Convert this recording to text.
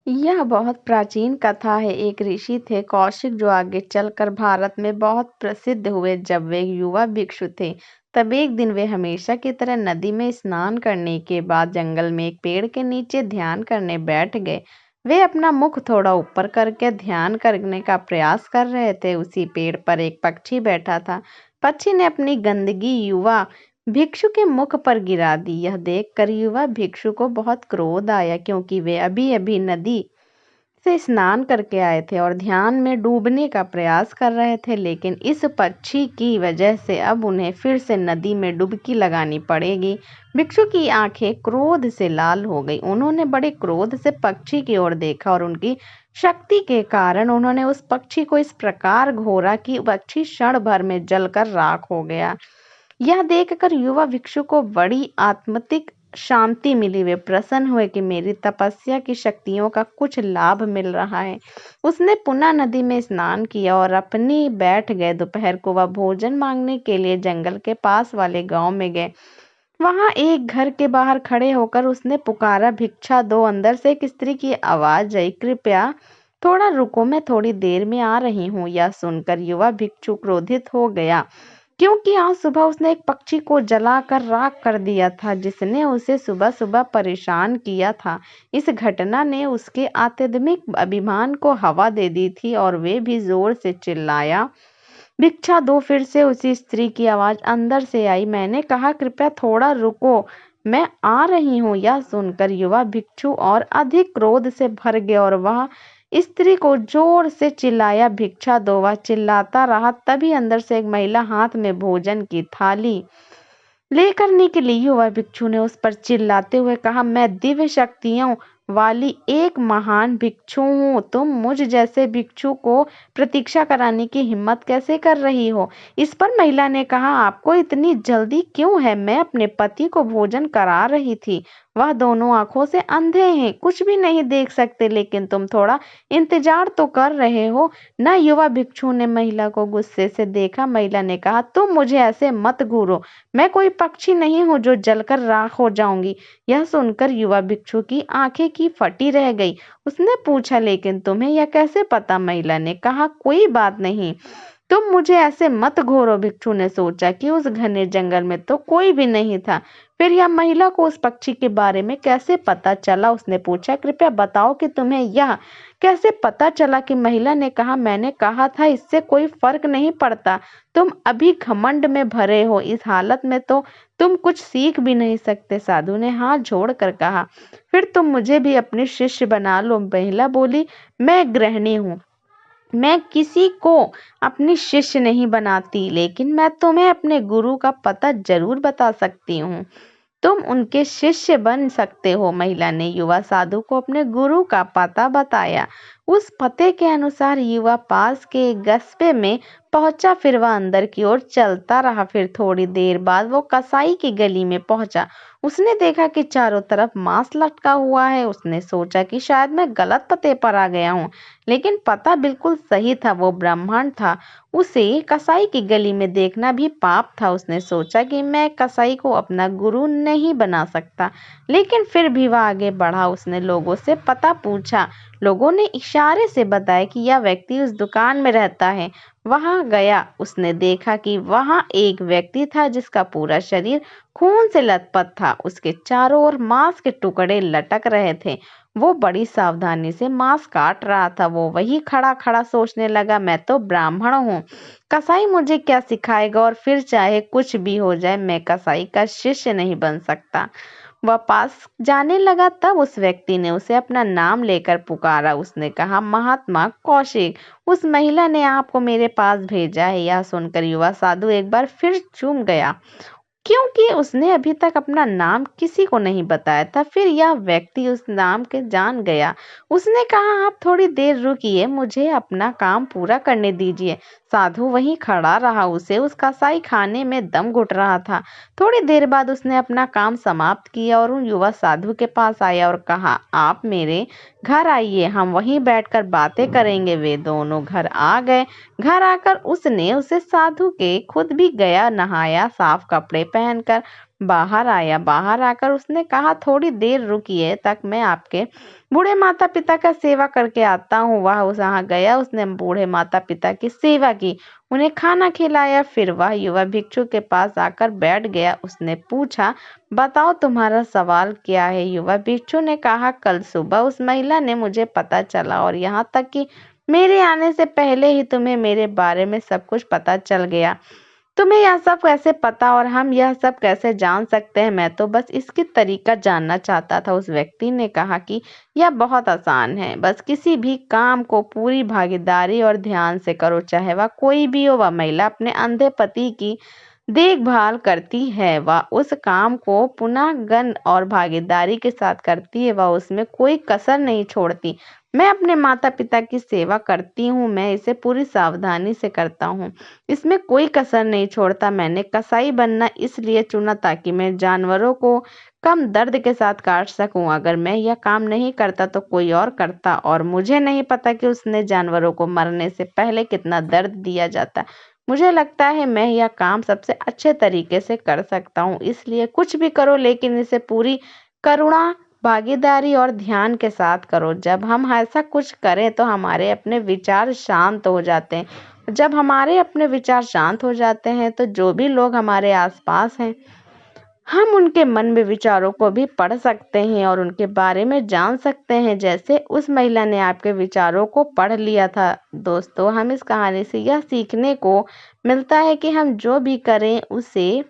यह बहुत प्राचीन कथा है। एक ऋषि थे कौशिक जो आगे चलकर भारत में बहुत प्रसिद्ध हुए। जब वे युवा भिक्षु थे तब एक दिन वे हमेशा की तरह नदी में स्नान करने के बाद जंगल में एक पेड़ के नीचे ध्यान करने बैठ गए। वे अपना मुख थोड़ा ऊपर करके ध्यान करने का प्रयास कर रहे थे। उसी पेड़ पर एक पक्षी बैठा था। पक्षी ने अपनी गंदगी युवा भिक्षु के मुख पर गिरा दी। यह देखकर युवा भिक्षु को बहुत क्रोध आया, क्योंकि वे अभी अभी नदी से स्नान करके आए थे और ध्यान में डूबने का प्रयास कर रहे थे। लेकिन इस पक्षी की वजह से अब उन्हें फिर से नदी में डुबकी लगानी पड़ेगी। भिक्षु की आंखें क्रोध से लाल हो गई। उन्होंने बड़े क्रोध से पक्षी की ओर देखा और उनकी शक्ति के कारण उन्होंने उस पक्षी को इस प्रकार घोरा कि पक्षी क्षण भर में जलकर राख हो गया। यह देखकर युवा भिक्षु को बड़ी आत्मिक शांति मिली। वे प्रसन्न हुए कि मेरी तपस्या की शक्तियों का कुछ लाभ मिल रहा है। उसने पुनः नदी में स्नान किया और अपनी बैठ गए। दोपहर को वह भोजन मांगने के लिए जंगल के पास वाले गांव में गए। वहां एक घर के बाहर खड़े होकर उसने पुकारा, भिक्षा दो। अंदर से एक स्त्री की आवाज आई, कृपया थोड़ा रुको, मैं थोड़ी देर में आ रही हूँ। यह सुनकर युवा भिक्षु क्रोधित हो गया, क्योंकि आज सुबह उसने एक पक्षी को जलाकर राख कर दिया था जिसने उसे सुबह सुबह परेशान किया था। इस घटना ने उसके आध्यात्मिक अभिमान को हवा दे दी थी और वे भी जोर से चिल्लाया, भिक्षा दो। फिर से उसी स्त्री की आवाज अंदर से आई, मैंने कहा कृपया थोड़ा रुको, मैं आ रही हूँ। यह सुनकर युवा भिक्षु और अधिक क्रोध से भर गया और वह स्त्री को जोर से चिल्लाया, भिक्षा दो। वह चिल्लाता रहा। तभी अंदर से एक महिला हाथ में भोजन की थाली लेकर निकली। युवा भिक्षु ने उस पर चिल्लाते हुए कहा, मैं दिव्य शक्तियों वाली एक महान भिक्षु हूँ। तुम मुझ जैसे भिक्षु को प्रतीक्षा कराने की हिम्मत कैसे कर रही हो? इस पर महिला ने कहा, आपको इतनी जल्दी क्यों है? मैं अपने पति को भोजन करा रही थी। वह दोनों आंखों से अंधे हैं, कुछ भी नहीं देख सकते, लेकिन तुम थोड़ा इंतजार तो कर रहे हो ना। युवा भिक्षु ने महिला को गुस्से से देखा। महिला ने कहा, तुम मुझे ऐसे मत घूरो, मैं कोई पक्षी नहीं हूँ जो जलकर राख हो जाऊंगी। यह सुनकर युवा भिक्षु की आंखें की फटी रह गई। उसने पूछा, लेकिन तुम्हें यह कैसे पता? महिला ने कहा, कोई बात नहीं, तुम मुझे ऐसे मत घोरो। भिक्षु ने सोचा कि उस घने जंगल में तो कोई भी नहीं था, फिर यह महिला को उस पक्षी के बारे में कैसे पता चला? उसने पूछा, कृपया बताओ कि तुम्हें यह कैसे पता चला? कि महिला ने कहा, मैंने कहा था इससे कोई फर्क नहीं पड़ता। तुम अभी घमंड में भरे हो, इस हालत में तो तुम कुछ सीख भी नहीं सकते। साधु ने हाथ जोड़कर कहा, फिर तुम मुझे भी अपने शिष्य बना लो। महिला बोली, मैं गृहिणी हूँ, मैं किसी को अपनी शिष्य नहीं बनाती, लेकिन मैं तुम्हें अपने गुरु का पता जरूर बता सकती हूँ। तुम उनके शिष्य बन सकते हो। महिला ने युवा साधु को अपने गुरु का पता बताया। उस पते के अनुसार युवा पास के एक कस्बे में पहुंचा। फिर वह अंदर की ओर चलता रहा। फिर थोड़ी देर बाद वो कसाई की गली में पहुंचा। उसने देखा कि चारों तरफ मांस लटका हुआ है। उसने सोचा कि शायद मैं गलत पते पर आ गया हूँ, लेकिन पता बिल्कुल सही था, वो ब्राह्मण था। उसे कसाई की गली में देखना भी पाप था। उसने सोचा कि मैं कसाई को अपना गुरु नहीं बना सकता, लेकिन फिर भी वह आगे बढ़ा। उसने लोगों से पता पूछा। लोगों ने इशारे से बताया कि यह व्यक्ति उस दुकान में रहता है। वहां गया। उसने देखा कि वहां एक व्यक्ति था जिसका पूरा शरीर खून से लथपथ था। उसके चारों ओर मांस के टुकड़े लटक रहे थे। वो बड़ी सावधानी से मांस काट रहा था। वो वही खड़ा खड़ा सोचने लगा, मैं तो ब्राह्मण हूँ, कसाई मुझे क्या सिखाएगा, और फिर चाहे कुछ भी हो जाए मैं कसाई का शिष्य नहीं बन सकता। वह पास जाने लगा। तब उस व्यक्ति ने उसे अपना नाम लेकर पुकारा। उसने कहा, महात्मा कौशिक, उस महिला ने आपको मेरे पास भेजा है। यह सुनकर युवा साधु एक बार फिर चूम गया, क्योंकि उसने अभी तक अपना नाम किसी को नहीं बताया था। फिर यह व्यक्ति उस नाम के जान गया। उसने कहा, आप थोड़ी देर रुकिए, मुझे अपना काम पूरा करने दीजिए। साधु वहीं खड़ा रहा। उसे उस कसाई खाने में दम घुट रहा था। थोड़ी देर बाद उसने अपना काम समाप्त किया और उन युवा साधु के पास आया और कहा, आप मेरे घर आइए, हम वहीं बैठकर बातें करेंगे। वे दोनों घर आ गए। घर आकर उसने उसे साधु के खुद भी गया, नहाया, साफ कपड़े पहनकर बाहर आया। बाहर आकर उसने कहा, थोड़ी देर रुकिए तक मैं आपके बूढ़े माता पिता का सेवा करके आता हूँ। वह वहाँ गया, उसने बूढ़े माता पिता की सेवा की, उन्हें खाना खिलाया। फिर वह युवा भिक्षु के पास आकर बैठ गया। उसने पूछा, बताओ तुम्हारा सवाल क्या है। युवा भिक्षु ने कहा, कल सुबह उस महिला ने मुझे पता चला और यहाँ तक कि मेरे आने से पहले ही तुम्हें मेरे बारे में सब कुछ पता चल गया। तुम्हें यह सब कैसे पता और हम यह सब कैसे जान सकते हैं? मैं तो बस इसकी तरीका जानना चाहता था। उस व्यक्ति ने कहा कि यह बहुत आसान है, बस किसी भी काम को पूरी भागीदारी और ध्यान से करो, चाहे वह कोई भी हो। वह महिला अपने अंधे पति की देखभाल करती है, वह उस काम को पुनःगन और भागीदारी के साथ करती है, वह उसमें कोई कसर नहीं छोड़ती। मैं अपने माता पिता की सेवा करती हूँ, मैं इसे पूरी सावधानी से करता हूँ, इसमें कोई कसर नहीं छोड़ता। मैंने कसाई बनना इसलिए चुना ताकि मैं जानवरों को कम दर्द के साथ काट सकूं। अगर मैं यह काम नहीं करता तो कोई और करता, और मुझे नहीं पता कि उसने जानवरों को मरने से पहले कितना दर्द दिया जाता। मुझे लगता है मैं यह काम सबसे अच्छे तरीके से कर सकता हूँ, इसलिए कुछ भी करो लेकिन इसे पूरी करुणा, भागीदारी और ध्यान के साथ करो। जब हम ऐसा कुछ करें तो हमारे अपने विचार शांत हो जाते हैं। जब हमारे अपने विचार शांत हो जाते हैं तो जो भी लोग हमारे आसपास हैं, हम उनके मन में विचारों को भी पढ़ सकते हैं और उनके बारे में जान सकते हैं, जैसे उस महिला ने आपके विचारों को पढ़ लिया था। दोस्तों, हम इस कहानी से यह सीखने को मिलता है कि हम जो भी करें उसे